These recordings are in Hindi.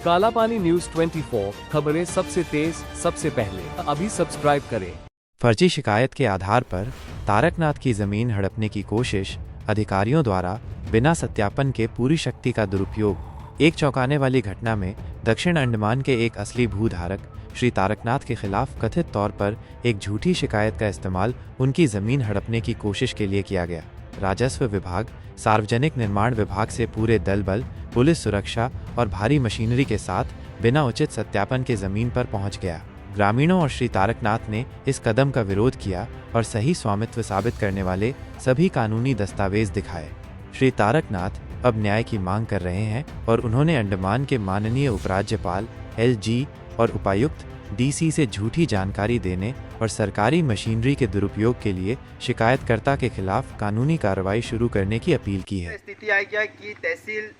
काला पानी न्यूज 24 खबरें सबसे तेज सबसे पहले अभी सब्सक्राइब करें। फर्जी शिकायत के आधार पर तारकनाथ की जमीन हड़पने की कोशिश, अधिकारियों द्वारा बिना सत्यापन के पूरी शक्ति का दुरुपयोग। एक चौंकाने वाली घटना में दक्षिण अंडमान के एक असली भूधारक श्री तारकनाथ के खिलाफ कथित तौर पर एक झूठी शिकायत का इस्तेमाल उनकी जमीन हड़पने की कोशिश के लिए किया गया। राजस्व विभाग, सार्वजनिक निर्माण विभाग से पूरे दल बल, पुलिस सुरक्षा और भारी मशीनरी के साथ बिना उचित सत्यापन के जमीन पर पहुंच गया। ग्रामीणों और श्री तारकनाथ ने इस कदम का विरोध किया और सही स्वामित्व साबित करने वाले सभी कानूनी दस्तावेज दिखाए। श्री तारकनाथ अब न्याय की मांग कर रहे हैं और उन्होंने अंडमान के माननीय उपराज्यपाल LG और उपायुक्त DC से झूठी जानकारी देने और सरकारी मशीनरी के दुरुपयोग के लिए शिकायतकर्ता के खिलाफ कानूनी कार्रवाई शुरू करने की अपील की है। स्थिति आई क्या कि तहसील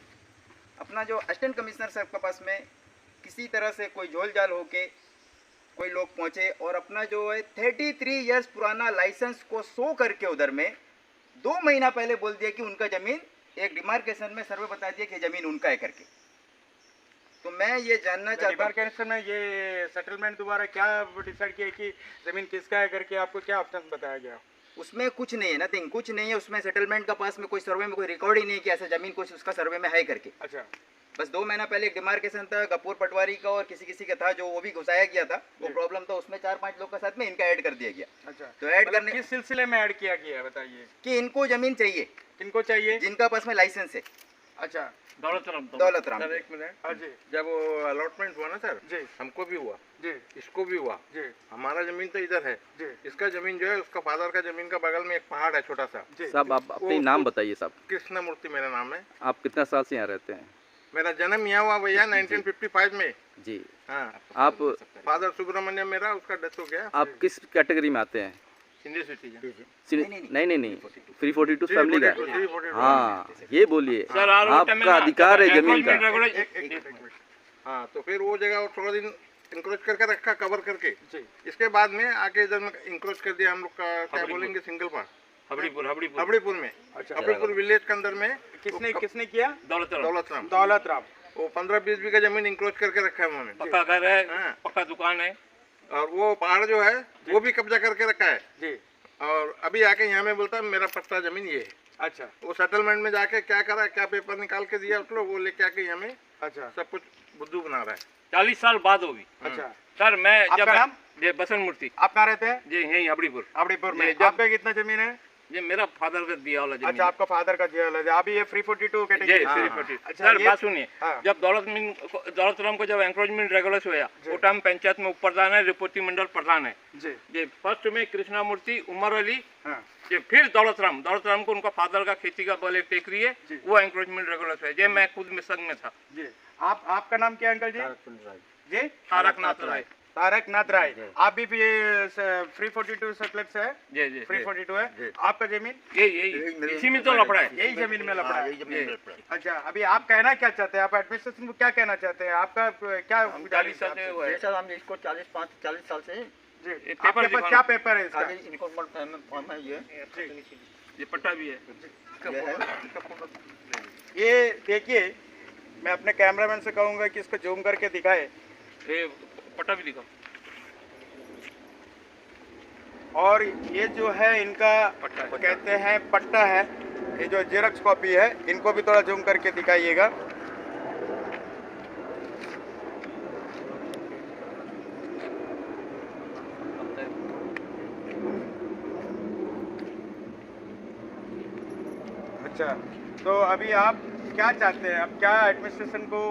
अपना जो असिस्टेंट कमिश्नर साहब के पास में किसी तरह से कोई झोल झाल होके कोई लोग पहुंचे और अपना जो है 33 इयर्स पुराना लाइसेंस को शो करके उधर में 2 महीना पहले बोल दिया कि उनका जमीन एक डिमार्केशन में सर्वे बता दिया कि जमीन उनका है करके। तो मैं ये जानना चाहता हूँ डिमार्केशन में ये सेटलमेंट दोबारा क्या डिसाइड किया कि जमीन किसका है करके, आपको क्या ऑप्शन बताया गया? उसमें कुछ नहीं है, नथिंग, कुछ नहीं है उसमें। सेटलमेंट का पास में कोई सर्वे में कोई रिकॉर्ड ही नहीं है कि ऐसा जमीन कुछ उसका सर्वे में है करके। अच्छा, बस 2 महीना पहले एक डिमार्केशन था गपूर पटवारी का और किसी का था जो वो भी घुसाया गया था, वो प्रॉब्लम था, उसमें 4-5 लोग के साथ में इनका ऐड कर दिया गया। अच्छा, तो ऐड करने किस सिलसिले में ऐड किया गया बताइए? कि इनको जमीन चाहिए, किनको चाहिए? जिनका पास में लाइसेंस है। अच्छा, दौलत राम। सर एक मिनट। हाँ जी, जब वो अलॉटमेंट हुआ ना सर जी, हमको भी हुआ जी, इसको भी हुआ जी, हमारा जमीन तो इधर है जी, इसका जमीन जो है उसका फादर का जमीन का बगल में एक पहाड़ है छोटा सा। साहब आप अपनी नाम बताइए साहब। कृष्णा मूर्ति मेरा नाम है। आप कितना साल से यहाँ रहते हैं? मेरा जन्म यहाँ हुआ भैया 1955 में। जी, हाँ, आप फादर सुब्रमण्यम मेरा, उसका डेथ हो गया। आप किस कैटेगरी में आते हैं? Senior citizen. नहीं 342 फैमिली का। 342। हाँ, ये बोलिए, सर, आपका अधिकार है जमीन का। हाँ, तो फिर वो जगह और थोड़ा दिन इंक्रोच करके रखा, कवर करके। इसके बाद में आके इधर में इंक्रोच कर दिया हम लोग का, क्या बोलेंगे, सिंगल पार्ट हबड़ीपुर में। हबड़ीपुर विलेज के अंदर में किसने किया? दौलत राम। वो 15-20 बीघा जमीन इंक्रोच करके रखा है उन्होंने। पक्का घर है, हाँ। पक्का दुकान है, और वो पहाड़ जो है वो भी कब्जा करके रखा है जी। और अभी आके यहाँ में बोलता है मेरा पट्टा जमीन ये है। अच्छा, वो सेटलमेंट में जाके क्या करा, क्या पेपर निकाल के दिया उस लोग, वो लेके आके यहाँ में अच्छा, सब कुछ बुद्धू बना रहा है। 40 साल बाद होगी। अच्छा। सर मैं आपका जब नाम? ये बसंत मूर्ति आप कहाँ रहते हैं? जी यही हबड़ीपुर में। जब- आपका कितना जमीन है? ये मेरा फादर का दिया वाला जमीन। अच्छा, आपका फादर का जेल है। अभी ये 342 जी, कैटेगरी। 340। अच्छा, सर ये- बात सुनिए, हाँ। जब दौलत राम को जब एंक्रोचमेंट रेगुलर हुआ वो टाइम पंचायत में उप प्रधान है, रिपोर्टिंग मंडल प्रधान है जी, ये फर्स्ट में कृष्णा मूर्ति, उमर अली, हाँ, ये फिर दौलत राम को उनका फादर का खेती का बल एक टेकरी है, वो एंक्रोचमेंट रेगुलर है। ये मैं खुद में संघ में था। जी। आपका नाम क्या है अंकल जी? जी, तारकनाथ राय। तारकनाथ राय। आप भी ये 342 सेटलेट से है? जी जी 342 है। आपका जमीन यही इसी में तो लफड़ा है। यही जमीन में लपड़ा है। अच्छा, अभी आप कहना क्या चाहते हैं? आप एडमिनिस्ट्रेशन को क्या कहना चाहते हैं? आपका क्या 40 साल से हुआ है। सर हम इसको 40 साल से जी। पेपर आपके पास क्या पेपर है इसका? इनको फॉर्म है ये पट्टा भी है। ये देखिए, मैं अपने कैमरामैन से कहूँगा कि इसको जूम करके दिखाए। ये पट्टा भी दिखाओ। और ये जो है इनका कहते हैं पट्टा है, ये जो जेरॉक्स कॉपी है, इनको भी थोड़ा जूम करके दिखाइएगा। अच्छा, तो अभी आप क्या चाहते हैं? अब क्या एडमिनिस्ट्रेशन को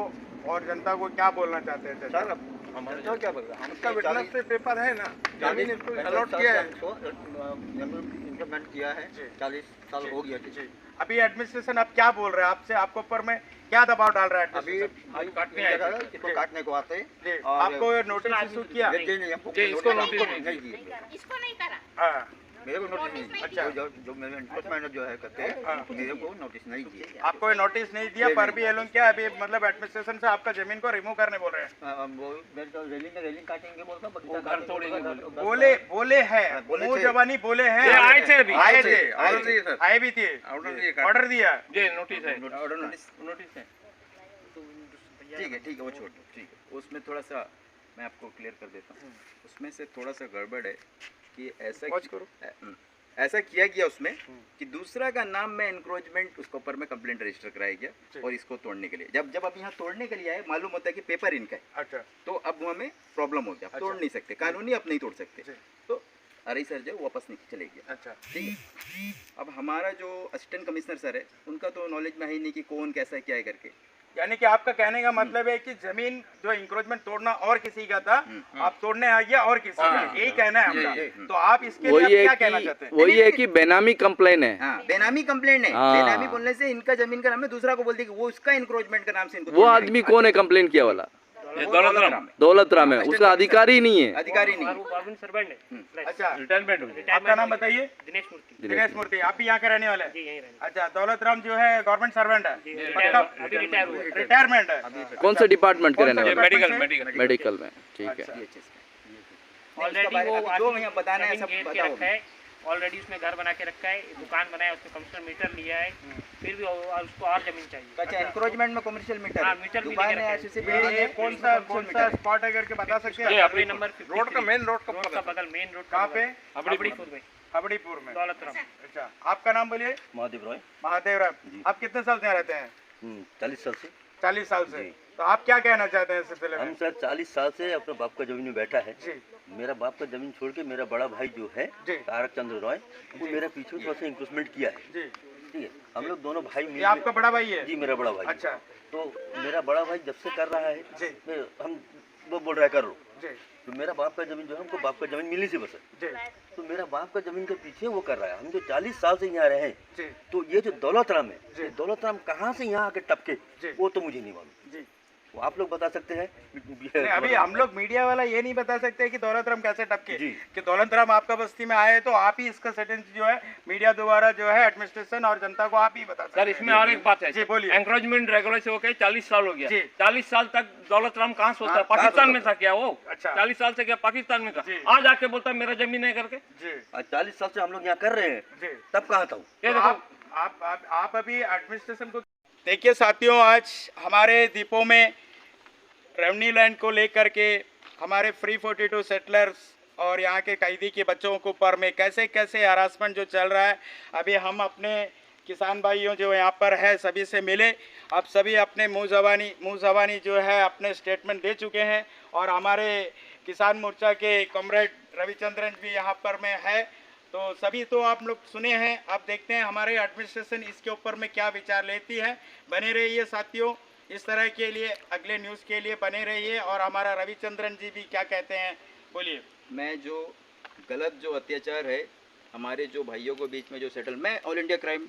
और जनता को क्या बोलना चाहते हैं? सर अब जनता क्या बोल रहा है, हमका विटनेस पे पेपर है ना, जमीन इसको अलॉट किया है, इम्प्लीमेंट किया है। 40 साल हो गया। जी। अभी एडमिनिस्ट्रेशन अब क्या बोल रहे हैं आपसे? आपको ऊपर में क्या दबाव डाल रहा है अभी एडमिनिस्ट्रेशन? इसको काटने को आते जी। आपको नोटिस इशू किया? इसको नोटिस नहीं दिए। इसको नहीं करा। हाँ, मेरे को नोटिस नहीं। अच्छा। जो मेरे एनफोर्समेंट जो है करते हैं, मेरे को नोटिस नहीं दिए। आपको नोटिस नहीं दिया, पर भी ये लोग क्या अभी मतलब एडमिनिस्ट्रेशन से आपका जमीन को रिमूव करने बोल रहे हैं? वो मेरे तो रेलिंग काटेंगे बोलता, वो घर तोड़ेंगे बोले हैं, मुंह जबानी बोले हैं। आए थे अभी, आए ऑर्डर दिए सर, आए भी थे, ऑर्डर दिए, ऑर्डर दिया। ये नोटिस है। नोटिस है। नोटिस है। ठीक है, वो छोड़ दो, ठीक है। उसमें थोड़ा सा मैं आपको क्लियर कर देता हूँ। उसमें से थोड़ा सा गड़बड़ है कि ऐसा किया गया उसमें कि दूसरा का नाम में एनक्रोचमेंट उसके ऊपर में कंप्लेंट रजिस्टर कराया गया और इसको तोड़ने के लिए जब अब यहाँ तोड़ने के लिए आए, मालूम होता है कि पेपर इनका है। अच्छा। तो अब हमें प्रॉब्लम हो गया, तोड़ नहीं सकते, कानूनी अब नहीं तोड़ सकते, तो अरे सर जो वापस नहीं चले गया। अच्छा, ठीक है। अब हमारा जो असिस्टेंट कमिश्नर सर है, उनका तो नॉलेज में है ही नहीं कि कौन कैसा क्या है करके। यानी कि आपका कहने का मतलब है कि जमीन जो इंक्रोचमेंट तोड़ना और किसी का था, आप तोड़ने आ गया और किसी का, यही कहना है आपका। तो आप इसके लिए क्या कहना चाहते हैं? वही है कि बेनामी कंप्लेन है। हाँ, बेनामी कंप्लेंट है। हाँ। बेनामी बोलने से इनका जमीन का नाम है, दूसरा को बोलते कि वो उसका इंक्रोचमेंट का नाम से इनको वो आदमी कौन है कंप्लेन किया वाला? दौलत राम है, उसका अधिकारी ही नहीं है। अधिकारी नहीं। अच्छा, रिटायरमेंट। आपका नाम बताइए? दिनेश मूर्ति। आप भी यहाँ के रहने वाले हैं? अच्छा, दौलत राम जो है गवर्नमेंट सर्वेंट है, रिटायरमेंट है। कौन सा डिपार्टमेंट के रहने वाले? मेडिकल में। ठीक है। ऑलरेडी वो जो यहाँ बताना है सब घेर के बताओ। रखा है, ऑलरेडी उसमें घर बना के रखा है, दुकान बनाया, उसमें कमिश्नर मीटर लिया है, फिर भी उसको और जमीन चाहिए। अच्छा, एनक्रोचमेंट में कमर्शियल मीटर। हाँ, मीटर भी दुकान लेके है, रखे ऐसे हैं। ये कौन सा स्पॉट है करके बता सकते हैं? अपने नंबर रोड का मेन रोड रोड का बगल, मेन रोड कहाँ पे? हबड़ीपुर में, हबड़ीपुर में। दौलत राम। अच्छा, आपका नाम बोलिए? महादेव रॉय। महादेव राय। आप कितने साल से यहाँ रहते हैं? 40 साल से। 40 साल से। तो आप क्या कहना चाहते हैं इस सिलसिले में? हम सर 40 साल से अपने बाप का जमीन में बैठा है। जी। मेरा बाप का जमीन छोड़ के मेरा बड़ा भाई जो है जी। तारक चंद्र रॉय, वो मेरे पीछे थोड़ा सा इंक्रोचमेंट किया है। जी। ठीक है, हम लोग दोनों भाई ये मिल आपका बड़ा भाई है? जी, मेरा बड़ा भाई। अच्छा। तो मेरा बड़ा भाई जब से कर रहा है, जी। हम वो बोल रहा है कर लो। जी। तो मेरा बाप का जमीन जो है, हमको बाप का जमीन मिली से बस है। जी। तो मेरा बाप का जमीन के पीछे वो कर रहा है। हम जो 40 साल से यहाँ रहे हैं, जी। तो ये जो दौलत राम है, जी। ये दौलत राम कहाँ से यहाँ आके टपके, जी। वो तो मुझे नहीं मालूम। जी। वो आप लोग बता सकते हैं। नहीं, अभी हम लोग मीडिया वाला ये नहीं बता सकते कि दौलत राम कैसे टपके। जी। कि दौलत राम आपका बस्ती में आए तो आप ही इसका सेंटेंस जो है मीडिया द्वारा जो है एडमिनिस्ट्रेशन और जनता को आप ही बता सकते सर, इसमें और एक बात है। जी, बोलिए। एंक्रोचमेंट रेगुलर से होके 40 साल हो गया। जी। 40 साल तक दौलत राम कहाँ सोचता है? कहाँ पाकिस्तान सोचता में था क्या वो? अच्छा। 40 साल से क्या पाकिस्तान में था? जी। आज आके बोलता है मेरा जमीन है करके। जी। आज 40 साल से हम लोग यहाँ कर रहे हैं, जी। तब कहाँ था वो? ये तो देखो, आप अभी एडमिनिस्ट्रेशन को देखिए साथियों, आज हमारे दीपों में रेवेन्यू लैंड को लेकर के हमारे फ्री 42 सेटलर्स और यहाँ के कैदी के बच्चों के ऊपर में कैसे कैसे हरासमेंट जो चल रहा है। अभी हम अपने किसान भाइयों जो यहाँ पर है सभी से मिले, अब सभी अपने मुँह ज़बानी जो है अपने स्टेटमेंट दे चुके हैं और हमारे किसान मोर्चा के कॉमरेड रविचंद्रन भी यहाँ पर में है। तो सभी तो आप लोग सुने हैं, अब देखते हैं हमारे एडमिनिस्ट्रेशन इसके ऊपर में क्या विचार लेती है। बने रहिए साथियों, इस तरह के लिए अगले न्यूज़ के लिए बने रहिए। और हमारा रविचंद्रन जी भी क्या कहते हैं, बोलिए। मैं जो गलत जो अत्याचार है हमारे जो भाइयों के बीच में जो सेटल, मैं ऑल इंडिया क्राइम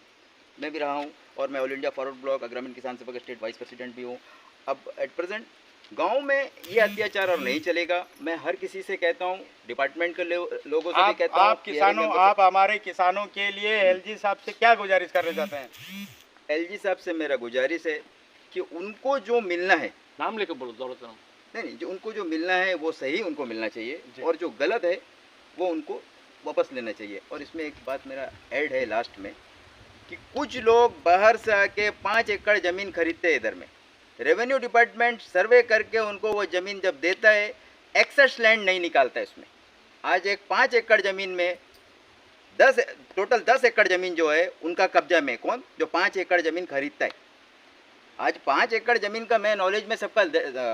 में भी रहा हूँ और मैं ऑल इंडिया फॉरवर्ड ब्लॉक ग्रामीण किसान सभा का स्टेट वाइस प्रेसिडेंट भी हूँ। अब एट प्रेजेंट गांव में ये अत्याचार और नहीं चलेगा। मैं हर किसी से कहता हूँ, डिपार्टमेंट के लोगों से भी कहता हूँ। आप किसानों, आप हमारे किसानों के लिए एलजी साहब से क्या गुजारिश करना चाहते हैं? एलजी साहब से मेरा गुजारिश है कि उनको जो मिलना है, नाम लेकर बोलो दौलत राम। नहीं, जो उनको जो मिलना है वो सही उनको मिलना चाहिए और जो गलत है वो उनको वापस लेना चाहिए। और इसमें एक बात मेरा ऐड है लास्ट में कि कुछ लोग बाहर से आके 5 एकड़ ज़मीन खरीदते हैं इधर में। रेवेन्यू डिपार्टमेंट सर्वे करके उनको वो ज़मीन जब देता है, एक्सेस लैंड नहीं निकालता है इसमें। आज एक 5 एकड़ ज़मीन में टोटल 10 एकड़ ज़मीन जो है उनका कब्जा में, कौन जो 5 एकड़ ज़मीन खरीदता है। आज 5 एकड़ ज़मीन का मैं नॉलेज में सबका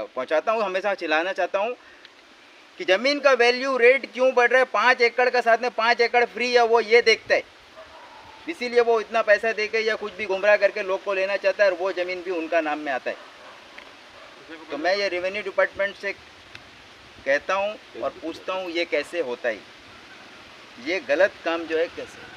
पहुंचाता हूं, हमेशा चिल्लाना चाहता हूं कि ज़मीन का वैल्यू रेट क्यों बढ़ रहा है। 5 एकड़ का साथ में 5 एकड़ फ्री है, वो ये देखता है, इसीलिए वो इतना पैसा देके या कुछ भी गुमराह करके लोग को लेना चाहता है और वो ज़मीन भी उनका नाम में आता है। तो मैं ये रेवेन्यू डिपार्टमेंट से कहता हूँ और पूछता हूँ ये कैसे होता है, ये गलत काम जो है कैसे